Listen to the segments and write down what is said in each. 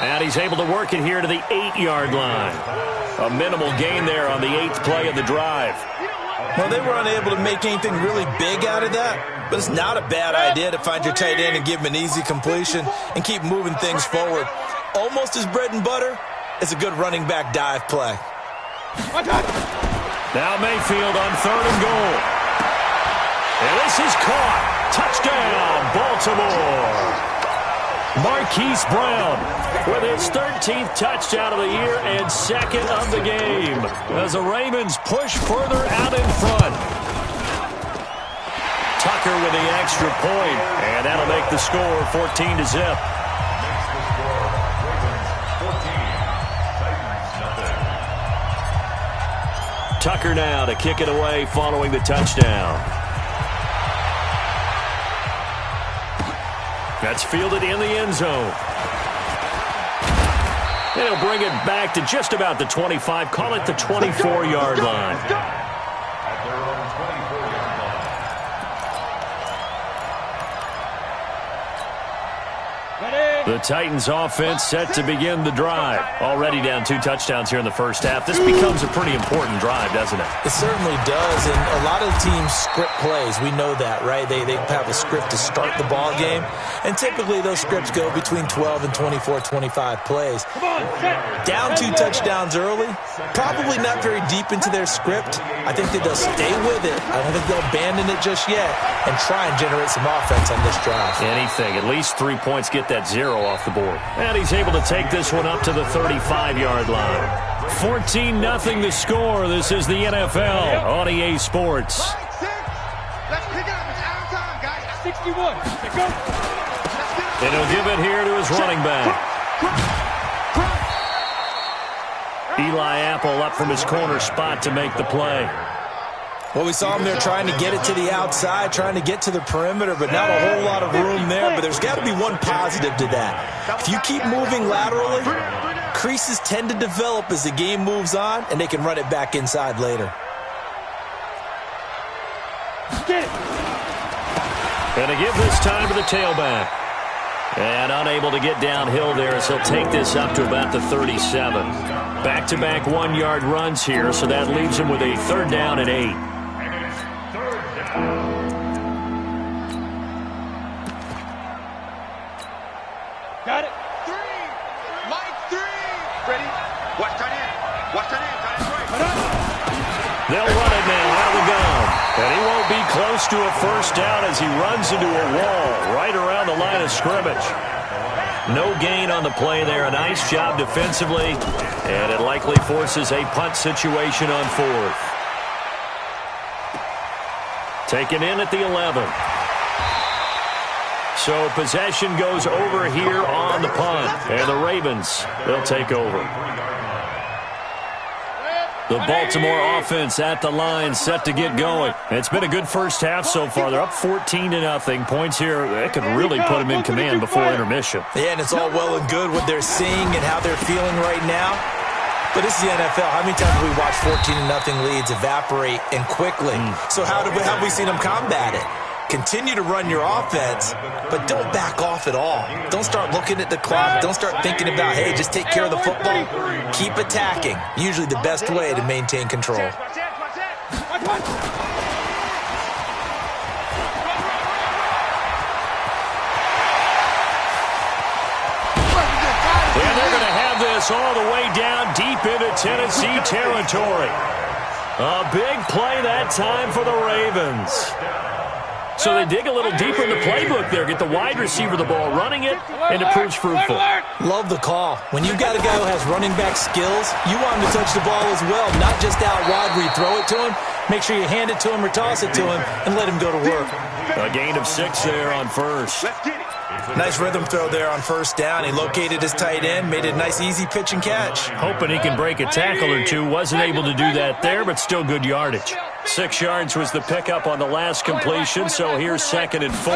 And he's able to work it here to the 8-yard line. A minimal gain there on the 8th play of the drive. Well, they were unable to make anything really big out of that, but it's not a bad idea to find your tight end and give him an easy completion and keep moving things forward. Almost his bread and butter is a good running back dive play. Now Mayfield on 3rd and goal. And this is caught. Touchdown, Baltimore. Marquise Brown with his 13th touchdown of the year and 2nd of the game as the Ravens push further out in front. Tucker with the extra point, and that'll make the score 14-0. Tucker now to kick it away following the touchdown. That's fielded in the end zone. And he'll bring it back to just about the 25. Call it the 24-yard line. The Titans offense set to begin the drive. Already down 2 touchdowns here in the first half. This becomes a pretty important drive, doesn't it? It certainly does, and a lot of teams script plays. We know that, right? They have a script to start the ball game, and typically those scripts go between 12 and 24, 25 plays. Down 2 touchdowns early, probably not very deep into their script. I think that they'll stay with it. I don't think they'll abandon it just yet and try and generate some offense on this drive. Anything. At least 3 points, get that 0 off the board. And he's able to take this one up to the 35-yard line. 14-0 the score. This is the NFL on EA Sports. Let's pick it up. It's out of time, guys. 61. Let's go. And he'll give it here to his running back. Eli Apple up from his corner spot to make the play. Well, we saw him there trying to get it to the outside, trying to get to the perimeter, but not a whole lot of room there. But there's got to be one positive to that. If you keep moving laterally, creases tend to develop as the game moves on, and they can run it back inside later. And to give this time to the tailback. And unable to get downhill there as he'll take this up to about the 37. Back-to-back 1-yard runs here, so that leaves him with a 3rd down and 8. Got it. 3. Mike 3. Ready? Watch tight end. Watch tight end. Tight end right. They'll run it now out of the gun. And he won't be close to a first down as he runs into a wall right around the line of scrimmage. No gain on the play there. A nice job defensively. And it likely forces a punt situation on 4th. Taken in at the 11. So possession goes over here on the punt. And the Ravens, they'll take over. The Baltimore offense at the line, set to get going. It's been a good first half so far. They're up 14-0. Points here, that could really put them in command before intermission. Yeah, and it's all well and good what they're seeing and how they're feeling right now. But this is the NFL. How many times have we watched 14-0 leads evaporate and quickly? So how have we seen them combat it? Continue to run your offense, but don't back off at all. Don't start looking at the clock. Don't start thinking about, hey, just take care of the football. Keep attacking. Usually the best way to maintain control. Watch it. And they're going to have this all the way down deep into Tennessee territory. A big play that time for the Ravens. So they dig a little deeper in the playbook there, get the wide receiver the ball, running it, and it proves fruitful. Love the call. When you've got a guy who has running back skills, you want him to touch the ball as well, not just out wide where you throw it to him. Make sure you hand it to him or toss it to him and let him go to work. A gain of 6 there on first. Let's get it. Nice rhythm throw there on first down. He located his tight end, made it a nice, easy pitch and catch. Hoping he can break a tackle or two. Wasn't able to do that there, but still good yardage. 6 yards was the pickup on the last completion, so here's 2nd and 4.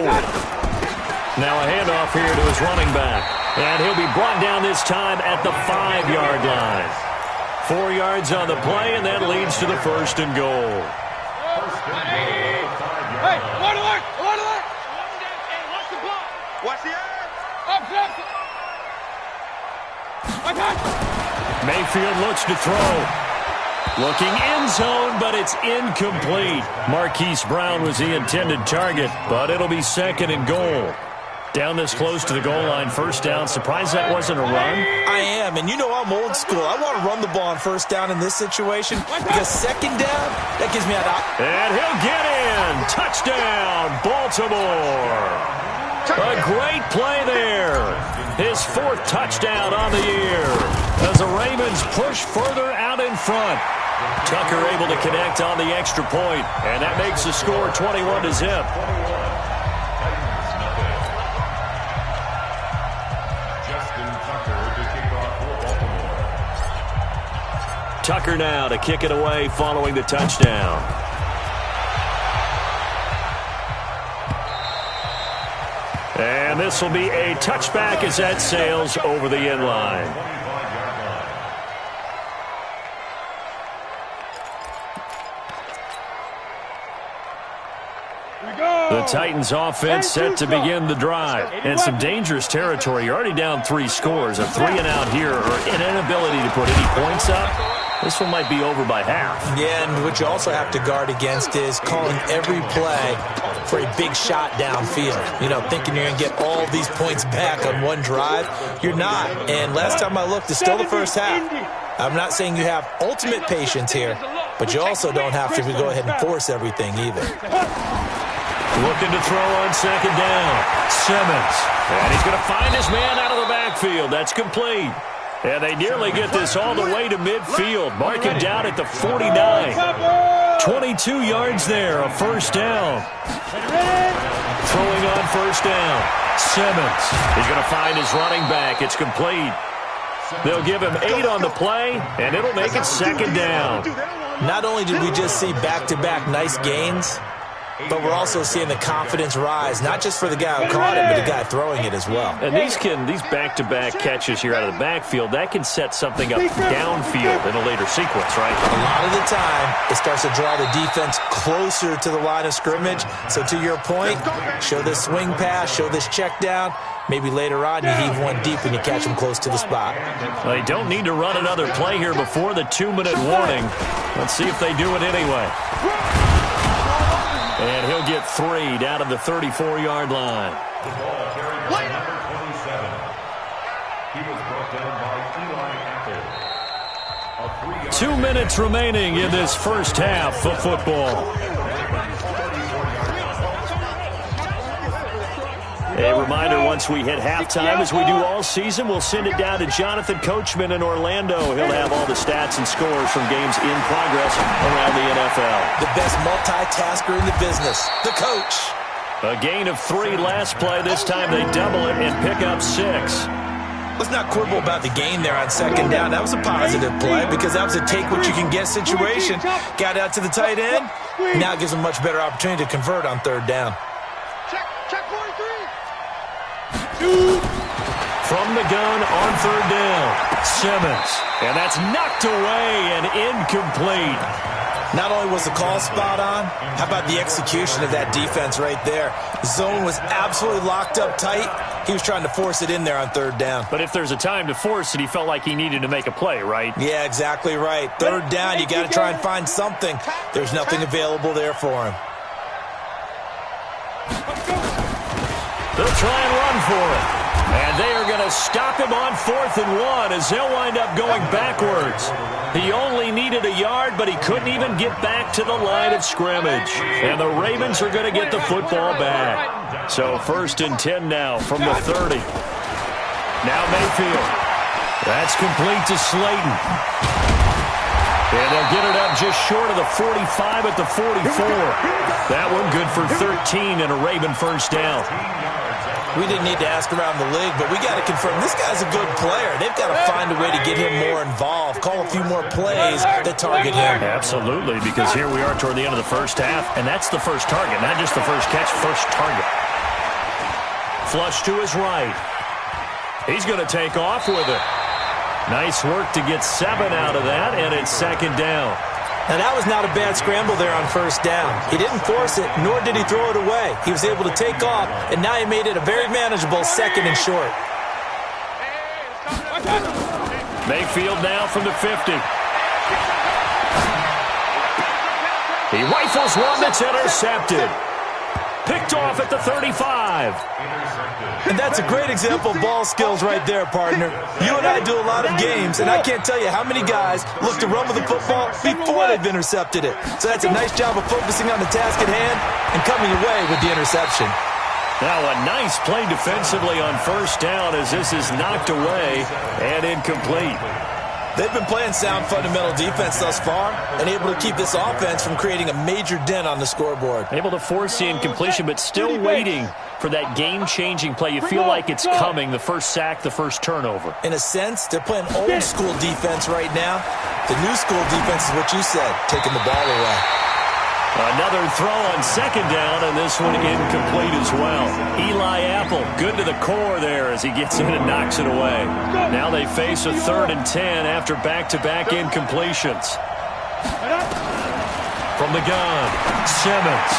Now a handoff here to his running back. And he'll be brought down this time at the 5-yard line. 4 yards on the play, and that leads to the 1st and goal. Hey, alert, alert, alert, alert. Watch the block. Watch the edge. Up. Mayfield looks to throw. Looking end zone, but it's incomplete. Marquise Brown was the intended target, but it'll be second and goal. Down this close to the goal line, first down. Surprised that wasn't a run? I am, and you know I'm old school. I want to run the ball on first down in this situation because second down, that gives me an out. And he'll get in. Touchdown, Baltimore. A great play there. His fourth touchdown on the year as the Ravens push further out in front. Tucker able to connect on the extra point, and that makes the score 21-0. Tucker now to kick it away following the touchdown. And this will be a touchback as that sails over the end line. The Titans offense set to begin the drive. And some dangerous territory. You're already down 3 scores. A 3 and out here, or an inability to put any points up. This one might be over by half. Yeah, and what you also have to guard against is calling every play for a big shot downfield. You know, thinking you're going to get all these points back on one drive. You're not. And last time I looked, it's still the first half. I'm not saying you have ultimate patience here, but you also don't have to go ahead and force everything either. Looking to throw on second down. Simmons. And he's going to find his man out of the backfield. That's complete. And they nearly get this all the way to midfield. Mark him down at the 49. 22 yards there, a first down. Throwing on first down. Simmons. He's going to find his running back. It's complete. They'll give him 8 on the play, and it'll make it second down. Not only did we just see back-to-back nice gains, but we're also seeing the confidence rise, not just for the guy who caught it, but the guy throwing it as well. And these back-to-back catches here out of the backfield, that can set something up downfield in a later sequence, right? A lot of the time, it starts to draw the defense closer to the line of scrimmage. So to your point, show this swing pass, show this check down. Maybe later on you heave one deep and you catch them close to the spot. Well, they don't need to run another play here before the 2-minute warning. Let's see if they do it anyway. And he'll get 3 down to the 34-yard line. The ball carried by number 27. He was brought down by Eli Apple. 2 minutes remaining in this first half of football. A reminder, once we hit halftime, as we do all season, we'll send it down to Jonathan Coachman in Orlando. He'll have all the stats and scores from games in progress around the NFL. The best multitasker in the business, the coach. A gain of 3 last play. This time they double it and pick up 6. Let's not quibble about the gain there on second down. That was a positive play because that was a take-what-you-can-get situation. Got out to the tight end. Now it gives them a much better opportunity to convert on third down. Check 43. From the gun on third down, Simmons. And that's knocked away and incomplete. Not only was the call spot on, how about the execution of that defense right there? The zone was absolutely locked up tight. He was trying to force it in there on third down. But if there's a time to force it, he felt like he needed to make a play, right? Yeah, exactly right. Third down, you got to try and find something. There's nothing available there for him. They'll try and run for it. And they are going to stop him on 4th and 1 as they'll wind up going backwards. He only needed a yard, but he couldn't even get back to the line of scrimmage. And the Ravens are going to get the football back. So 1st and 10 now from the 30. Now Mayfield. That's complete to Slayton. And they'll get it up just short of the 45 at the 44. That one good for 13 and a Raven first down. We didn't need to ask around the league, but we got to confirm this guy's a good player. They've got to find a way to get him more involved, call a few more plays that target him. Absolutely, because here we are toward the end of the first half, and that's the first target, not just the first catch, first target. Flush to his right. He's going to take off with it. Nice work to get 7 out of that, and it's second down. Now, that was not a bad scramble there on first down. He didn't force it, nor did he throw it away. He was able to take off, and now he made it a very manageable 2nd and short. Mayfield now from the 50. He rifles one that's intercepted. Picked off at the 35. And that's a great example of ball skills right there, partner. You and I do a lot of games, and I can't tell you how many guys look to run with the football before they've intercepted it. So that's a nice job of focusing on the task at hand and coming away with the interception. Now a nice play defensively on first down as this is knocked away and incomplete. They've been playing sound fundamental defense thus far and able to keep this offense from creating a major dent on the scoreboard. Able to force the incompletion, but still waiting for that game-changing play. You feel like it's coming, the first sack, the first turnover. In a sense, they're playing old-school defense right now. The new school defense is what you said, taking the ball away. Another throw on second down, and this one incomplete as well. Eli Apple, good to the core there as he gets in and knocks it away. Now they face a 3rd and 10 after back-to-back incompletions. From the gun, Simmons.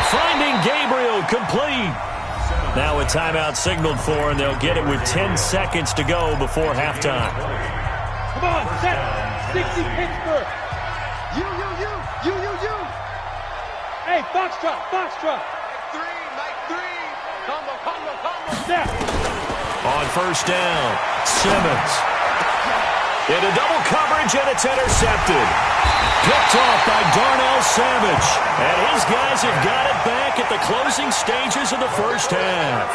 Finding Gabriel, complete. Now a timeout signaled for, and they'll get it with 10 seconds to go before halftime. Come on, set. 60 Pittsburgh. You. Hey, Foxtrot. Like three. Combo. Set. On first down, Simmons. Into double coverage, and it's intercepted. Picked off by Darnell Savage. And his guys have got it back at the closing stages of the first half.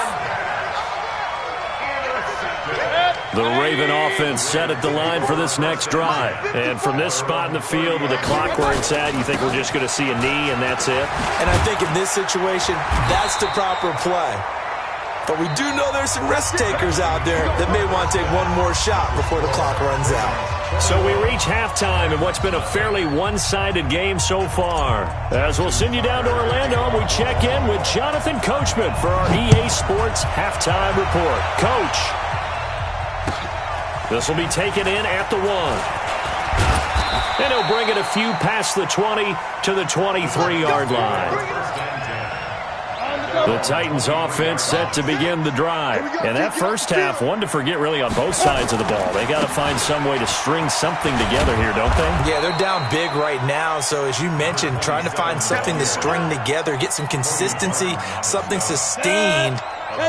The Raven offense set at the line for this next drive. And from this spot in the field with the clock where it's at, you think we're just going to see a knee and that's it? And I think in this situation, that's the proper play. But we do know there's some risk takers out there that may want to take one more shot before the clock runs out. So we reach halftime in what's been a fairly one-sided game so far. As we'll send you down to Orlando, we check in with Jonathan Coachman for our EA Sports Halftime Report. Coach. This will be taken in at the 1. And he'll bring it a few past the 20 to the 23-yard line. The Titans offense set to begin the drive. And that first half, one to forget really on both sides of the ball. They got to find some way to string something together here, don't they? Yeah, they're down big right now. So as you mentioned, trying to find something to string together, get some consistency, something sustained,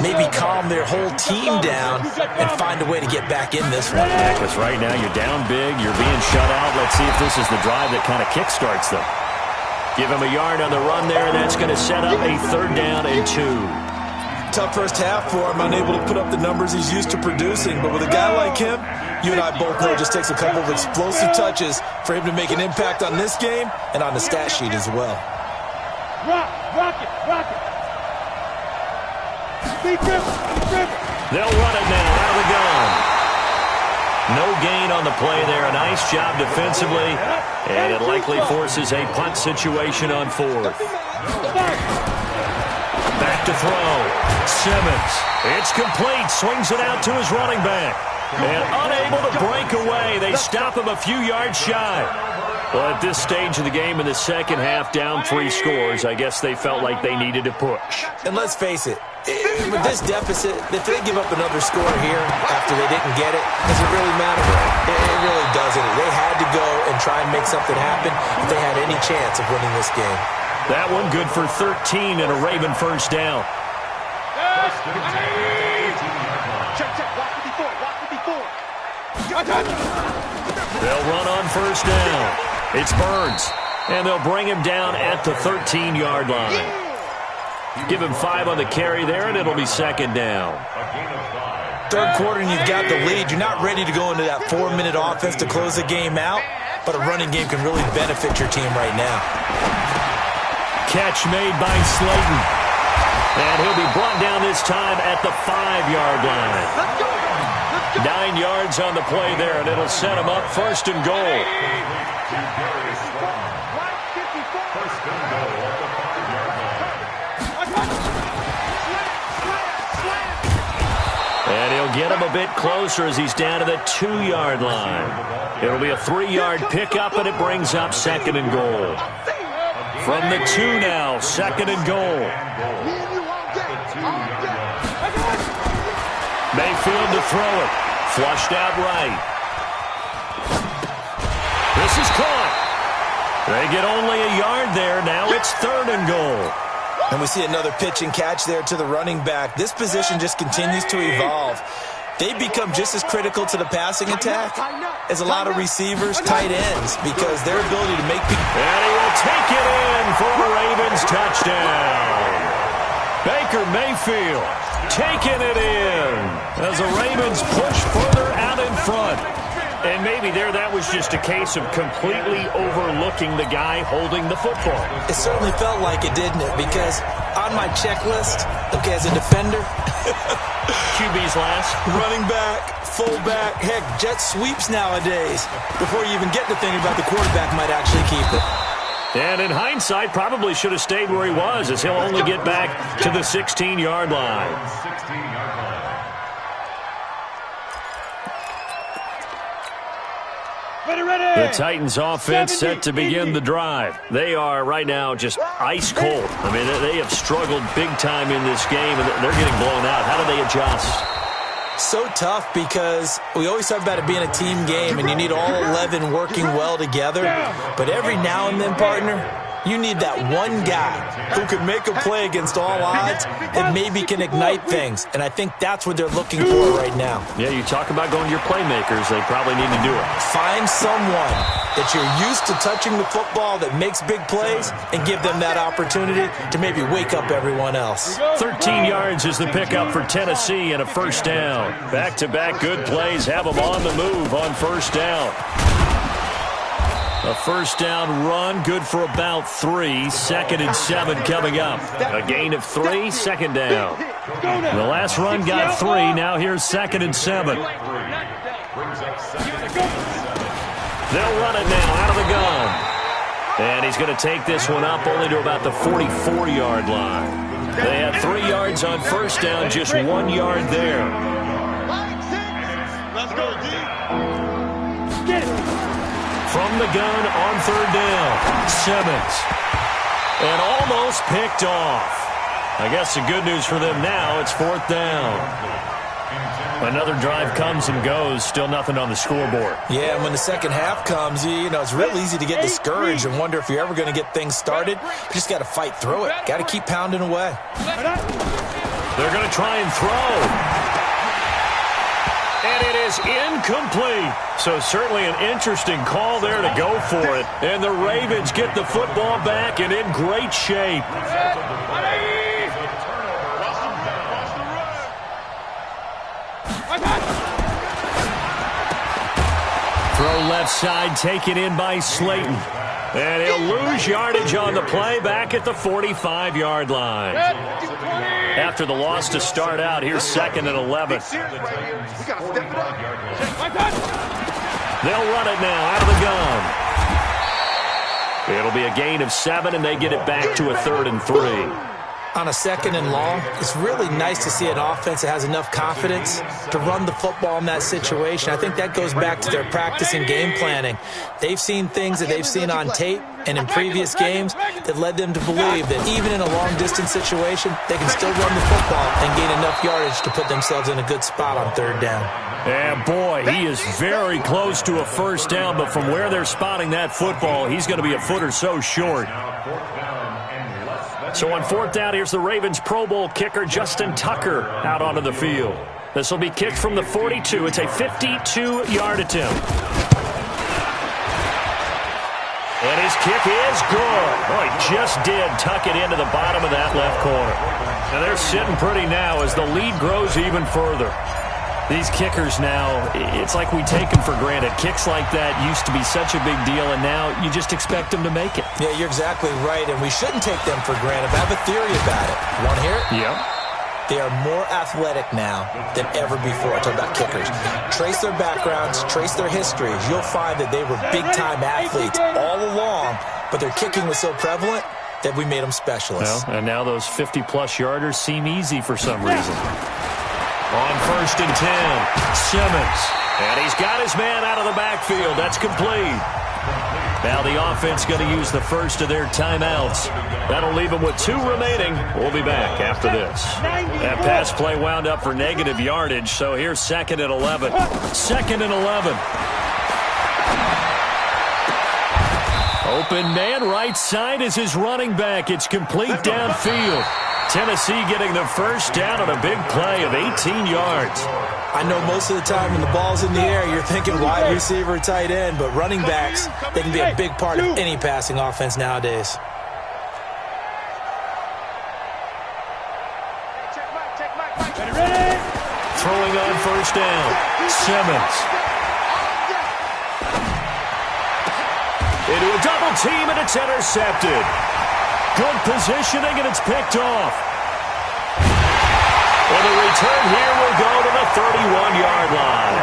maybe calm their whole team down and find a way to get back in this one. Yeah, because right now you're down big, you're being shut out. Let's see if this is the drive that kind of kickstarts them. Give him a yard on the run there, and that's going to set up a 3rd down and 2. Tough first half for him, unable to put up the numbers he's used to producing. But with a guy like him, you and I both know it just takes a couple of explosive touches for him to make an impact on this game and on the stat sheet as well. Rock it. They'll run it now out of the gun. No gain on the play there. A nice job defensively, and it likely forces a punt situation on 4th. Back to throw. Simmons. It's complete. Swings it out to his running back. And unable to break away. They stop him a few yards shy. Well, at this stage of the game in the second half, down 3 scores, I guess they felt like they needed to push. And let's face it, with this deficit, if they give up another score here after they didn't get it, does it really matter? It really doesn't. They had to go and try and make something happen if they had any chance of winning this game. That one good for 13 and a Raven first down. Check. Walk with before. They'll run on first down. It's Burns, and they'll bring him down at the 13-yard line. Give him 5 on the carry there, and it'll be 2nd down. Third quarter, and you've got the lead. You're not ready to go into that 4-minute offense to close the game out, but a running game can really benefit your team right now. Catch made by Slayton. And he'll be brought down this time at the 5-yard line. 9 yards on the play there, and it'll set him up 1st and goal. And he'll get him a bit closer as he's down to the 2-yard line. It'll be a 3-yard pickup, and it brings up 2nd and goal. From the 2 now, 2nd and goal. Mayfield to throw it. Flushed out right. This is caught. They get only a yard there. Now it's 3rd and goal. And we see another pitch and catch there to the running back. This position just continues to evolve. They become just as critical to the passing attack as a lot of receivers, tight ends, because their ability to make people... And he will take it in for a Ravens touchdown. Baker Mayfield taking it in as the Ravens push further out in front. And maybe that was just a case of completely overlooking the guy holding the football. It certainly felt like it, didn't it? Because on my checklist, okay, as a defender... QB's last. Running back, fullback, heck, jet sweeps nowadays. Before you even get to thinking about the quarterback might actually keep it. And in hindsight, probably should have stayed where he was, as he'll only get back to the 16-yard line. The Titans offense set to begin the drive. They are right now just ice cold. I mean, they have struggled big time in this game, and they're getting blown out. How do they adjust? So tough, because we always talk about it being a team game, and you need all 11 working well together. But every now and then, partner, you need that one guy who can make a play against all odds that maybe can ignite things. And I think that's what they're looking for right now. Yeah, you talk about going to your playmakers. They probably need to do it. Find someone that you're used to touching the football that makes big plays and give them that opportunity to maybe wake up everyone else. 13 yards is the pickup for Tennessee and a first down. Back-to-back good plays have them on the move on first down. A first down run, good for about 3. 2nd and 7 coming up. A gain of 3, 2nd down. The last run got 3. Now here's 2nd and 7. They'll run it now out of the gun. And he's going to take this one up only to about the 44-yard line. They had 3 yards on first down, just 1 yard there. Let's go, D. Get it. From the gun on 3rd down, Simmons. And almost picked off. I guess the good news for them now, it's 4th down. Another drive comes and goes, still nothing on the scoreboard. Yeah, and when the second half comes, you know, it's real easy to get discouraged and wonder if you're ever going to get things started. You just got to fight through it. Got to keep pounding away. They're going to try and throw. And it is incomplete. So certainly an interesting call there to go for it. And the Ravens get the football back and in great shape. Throw left side, taken in by Slayton. And he'll lose yardage on the play back at the 45-yard line. After the loss to start out, here's 2nd and 11. They'll run it now out of the gun. It'll be a gain of 7, and they get it back to a 3rd and 3. On a 2nd and long, it's really nice to see an offense that has enough confidence to run the football in that situation. I think that goes back to their practice and game planning. They've seen things that they've seen on tape and in previous games that led them to believe that even in a long-distance situation, they can still run the football and gain enough yardage to put themselves in a good spot on 3rd down. And boy, he is very close to a first down, but from where they're spotting that football, he's going to be a foot or so short. So on 4th down, here's the Ravens Pro Bowl kicker, Justin Tucker, out onto the field. This will be kicked from the 42. It's a 52-yard attempt. And his kick is good. Oh, he just did tuck it into the bottom of that left corner. And they're sitting pretty now as the lead grows even further. These kickers now, it's like we take them for granted. Kicks like that used to be such a big deal, and now you just expect them to make it. Yeah, you're exactly right, and we shouldn't take them for granted. But I have a theory about it. You want to hear it? Yeah. They are more athletic now than ever before. I talk about kickers. Trace their backgrounds, trace their histories. You'll find that they were big-time athletes all along, but their kicking was so prevalent that we made them specialists. Well, and now those 50-plus yarders seem easy for some reason. On 1st and 10, Simmons. And he's got his man out of the backfield. That's complete. Now the offense going to use the first of their timeouts. That'll leave them with 2 remaining. We'll be back after this. That pass play wound up for negative yardage, so here's 2nd and 11. 2nd and 11. Open man, right side is his running back. It's complete downfield. Tennessee getting the first down on a big play of 18 yards. I know most of the time when the ball's in the air, you're thinking wide receiver, tight end, but running backs, they can be a big part of any passing offense nowadays. Throwing on first down, Simmons. Into a double team, and it's intercepted. Good positioning, and it's picked off. And the return here will go to the 31-yard line.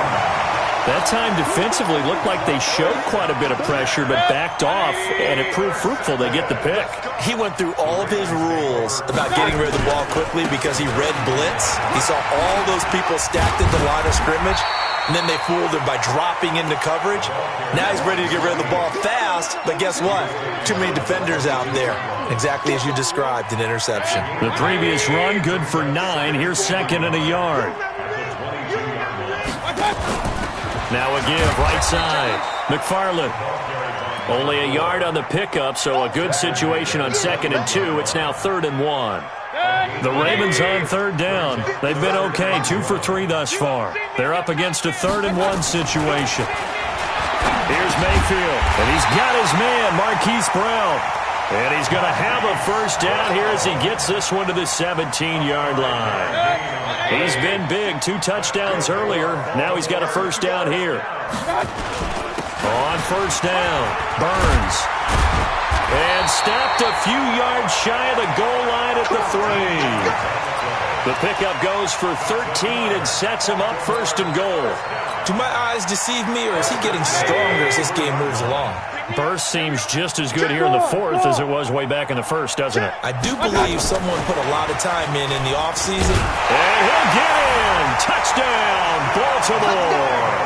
That time defensively looked like they showed quite a bit of pressure, but backed off, and it proved fruitful. They get the pick. He went through all of his rules about getting rid of the ball quickly because he read blitz. He saw all those people stacked at the line of scrimmage, and then they fooled him by dropping into coverage. Now he's ready to get rid of the ball fast, but guess what? Too many defenders out there. Exactly as you described, an interception. The previous run, good for 9. Here's second and a yard. Now a give, right side. McFarland. Only a yard on the pickup, so a good situation on 2nd and 2. It's now 3rd and 1. The Ravens on third down. They've been okay, 2 for 3 thus far. They're up against a 3rd and 1 situation. Here's Mayfield, and he's got his man, Marquise Brown. And he's going to have a first down here as he gets this one to the 17-yard line. He's been big, 2 touchdowns earlier. Now he's got a first down here. On first down, Burns. And stopped a few yards shy of the goal line at the 3. The pickup goes for 13 and sets him up 1st and goal. Do my eyes deceive me, or is he getting stronger as this game moves along? Burst seems just as good here in the 4th as it was way back in the 1st, doesn't it? I do believe someone put a lot of time in the offseason. And he'll get in. Touchdown, Baltimore.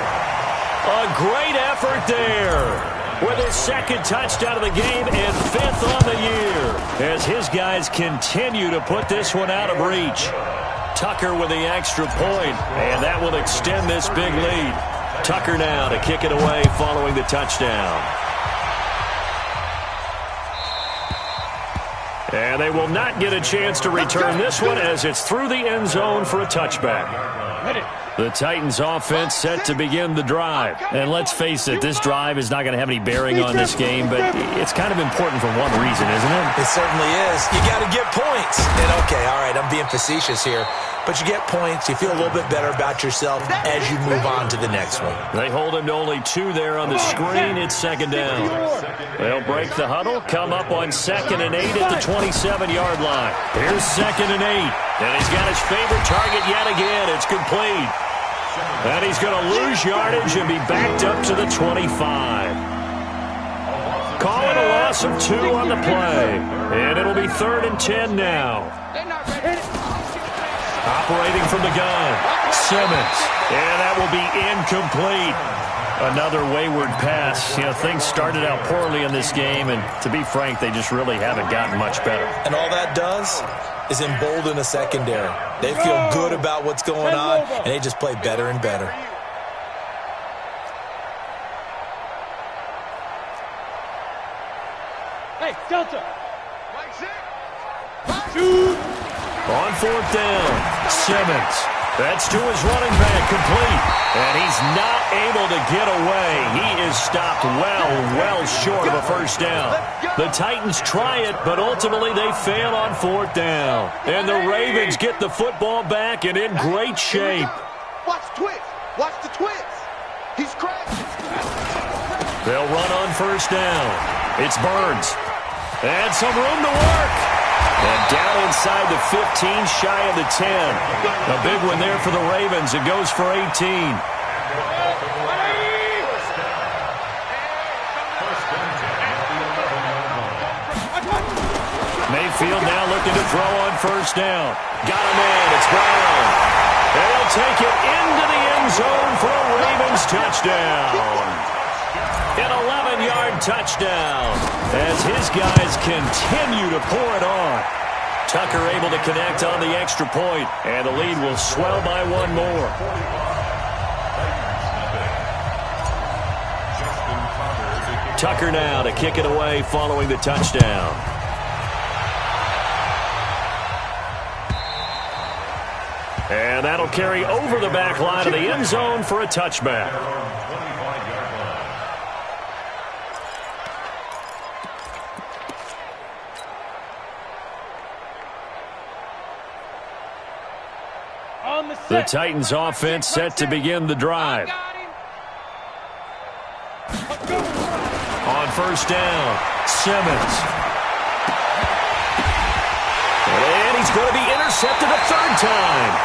A great effort there. With his 2nd touchdown of the game and 5th on the year. As his guys continue to put this one out of reach. Tucker with the extra point, and that will extend this big lead. Tucker now to kick it away following the touchdown. And they will not get a chance to return this one as it's through the end zone for a touchback. The Titans offense set to begin the drive. And let's face it, this drive is not going to have any bearing on this game, but it's kind of important for one reason, isn't it? It certainly is. You got to get points. And okay, all right, I'm being facetious here. But you get points, you feel a little bit better about yourself as you move on to the next one. They hold him to only 2 there on the screen. It's 2nd down. They'll break the huddle, come up on 2nd and 8 at the 27-yard line. Here's 2nd and 8. And he's got his favorite target yet again. It's complete. And he's going to lose yardage and be backed up to the 25. Calling a loss of 2 on the play. And it'll be 3rd and 10 now. Operating from the gun, Simmons. And that will be incomplete. Another wayward pass. You know, things started out poorly in this game, and to be frank, they just really haven't gotten much better. And all that does is embolden a secondary. They feel good about what's going on, and they just play better and better. Hey, Delta. On 4th down, Simmons. That's to his running back, complete. And he's not able to get away. He is stopped well short of a first down. The Titans try it, but ultimately they fail on 4th down. And the Ravens get the football back and in great shape. Watch twist. Watch the twist. He's crashing. They'll run on first down. It's Burns. And some room to work. And down inside the 15, shy of the 10. A big one there for the Ravens. It goes for 18. Mayfield now looking to throw on first down. Got him in. It's Brown. And he'll take it into the end zone for a Ravens touchdown. An 11-yard touchdown as his guys continue to pour it on. Tucker able to connect on the extra point, and the lead will swell by 1 more. Tucker now to kick it away following the touchdown. And that'll carry over the back line of the end zone for a touchback. The Titans offense set to begin the drive. On first down, Simmons. And he's going to be intercepted a third time.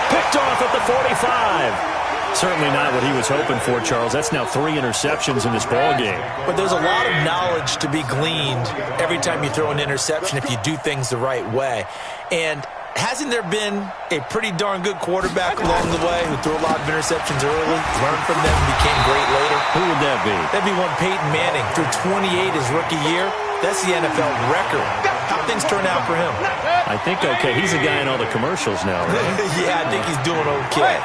Picked off at the 45. Certainly not what he was hoping for, Charles. That's now 3 interceptions in this ball game. But there's a lot of knowledge to be gleaned every time you throw an interception if you do things the right way. And hasn't there been a pretty darn good quarterback along the way who threw a lot of interceptions early, learned from them, and became great later? Who would that be? That'd be one Peyton Manning. Threw 28 his rookie year. That's the NFL record. How things turn out for him? I think okay. He's a guy in all the commercials now, right? Yeah, I think he's doing okay.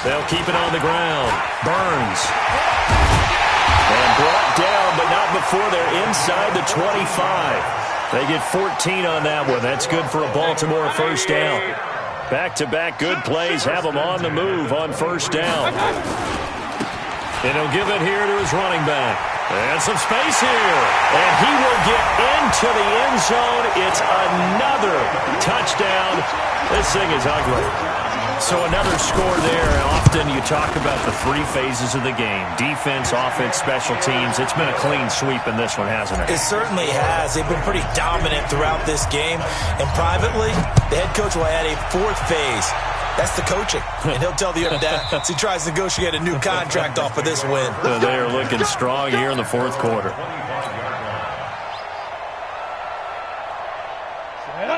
They'll keep it on the ground. Burns. And brought down, but not before they're inside the 25. They get 14 on that one. That's good for a Baltimore first down. Back-to-back good plays have him on the move on first down. And he'll give it here to his running back. And some space here. And he will get into the end zone. It's another touchdown. This thing is ugly. So another score there. Often you talk about the 3 phases of the game. Defense, offense, special teams. It's been a clean sweep in this one, hasn't it? It certainly has. They've been pretty dominant throughout this game. And privately, the head coach will add a 4th phase. That's the coaching. And he'll tell the other that as he tries to negotiate a new contract off of this win. So they are looking strong here in the 4th quarter.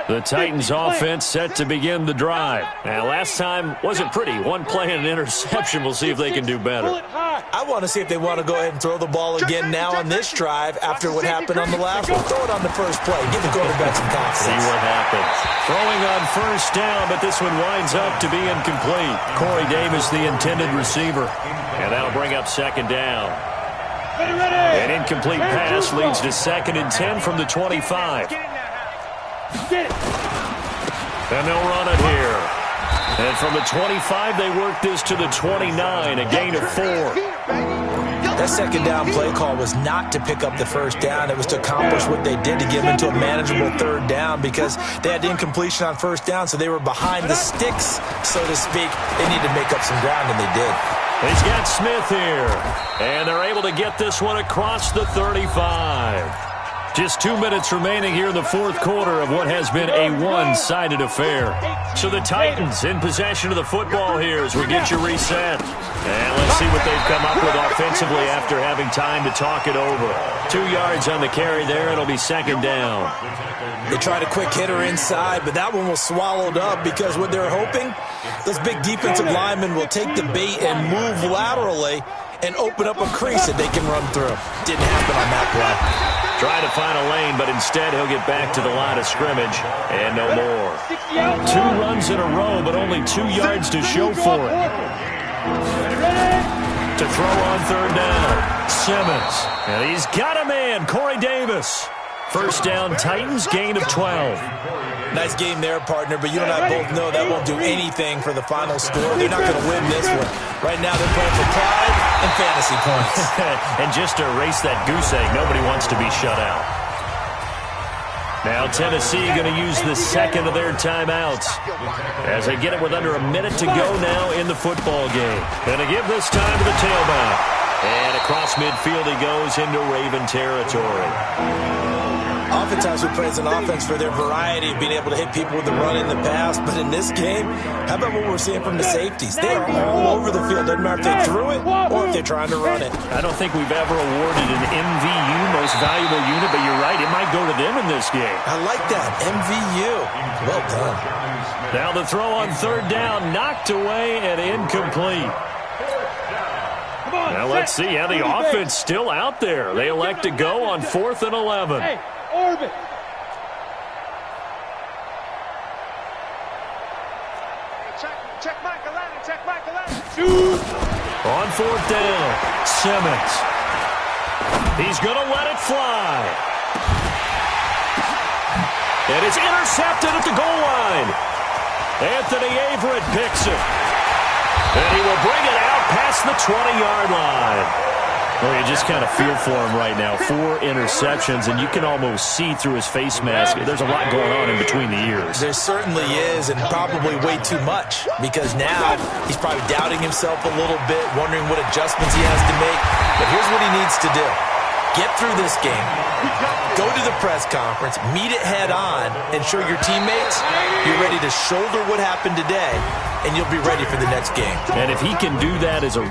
The Titans offense set to begin the drive. Now, last time wasn't pretty. 1 play and an interception. We'll see if they can do better. I want to see if they want to go ahead and throw the ball again now on this drive after what happened on the last one. Throw it on the first play. Give the quarterback some confidence. See what happens. Throwing on first down, but this one winds up to be incomplete. Corey Davis, the intended receiver. And that'll bring up second down. An incomplete pass leads to 2nd and 10 from the 25. And they'll run it here. And from the 25, they work this to the 29, a gain of 4. That second down play call was not to pick up the first down. It was to accomplish what they did to get them into a manageable 3rd down because they had incompletion on first down, so they were behind the sticks, so to speak. They needed to make up some ground, and they did. He's got Smith here. And they're able to get this one across the 35. Just 2 minutes remaining here in the 4th quarter of what has been a one-sided affair. So the Titans in possession of the football here as we get you reset. And let's see what they've come up with offensively after having time to talk it over. 2 yards on the carry there. It'll be second down. They tried a quick hitter inside, but that one was swallowed up because what they're hoping, those big defensive linemen will take the bait and move laterally and open up a crease that they can run through. Didn't happen on that play. Trying to find a lane, but instead he'll get back to the line of scrimmage and no more. 2 runs in a row, but only 2 yards to show for it. To throw on third down, Simmons. And he's got a man, Corey Davis. First down, Titans, gain of 12. Nice game there, partner, but you and I both know that won't do anything for the final score. They're not going to win this one. Right now they're playing for pride and fantasy points. And just to erase that goose egg, nobody wants to be shut out. Now Tennessee going to use the 2nd of their timeouts as they get it with under a minute to go now in the football game. Going to give this time to the tailback. And across midfield he goes into Raven territory. Oftentimes we praise an offense for their variety of being able to hit people with the run in the pass, but in this game, how about what we're seeing from the safeties? They are all over the field. Doesn't matter if they threw it or if they're trying to run it. I don't think we've ever awarded an MVU, most valuable unit, but you're right, it might go to them in this game. I like that, MVU. Well done. Now the throw on third down, knocked away and incomplete. Now let's see, yeah, the offense still out there. They elect to go on 4th and 11. Hey, Orbit. Check Michael Allen, check Michael Allen. Shoot. On fourth down, Simmons. He's going to let it fly. And it's intercepted at the goal line. Anthony Averett picks it. And he will bring it out past the 20-yard line. Well, you just kind of feel for him right now. 4 interceptions, and you can almost see through his face mask. There's a lot going on in between the ears. There certainly is, and probably way too much, because now he's probably doubting himself a little bit, wondering what adjustments he has to make. But here's what he needs to do. Get through this game. Go to the press conference, meet it head on, and show your teammates you're ready to shoulder what happened today, and you'll be ready for the next game. And if he can do that as a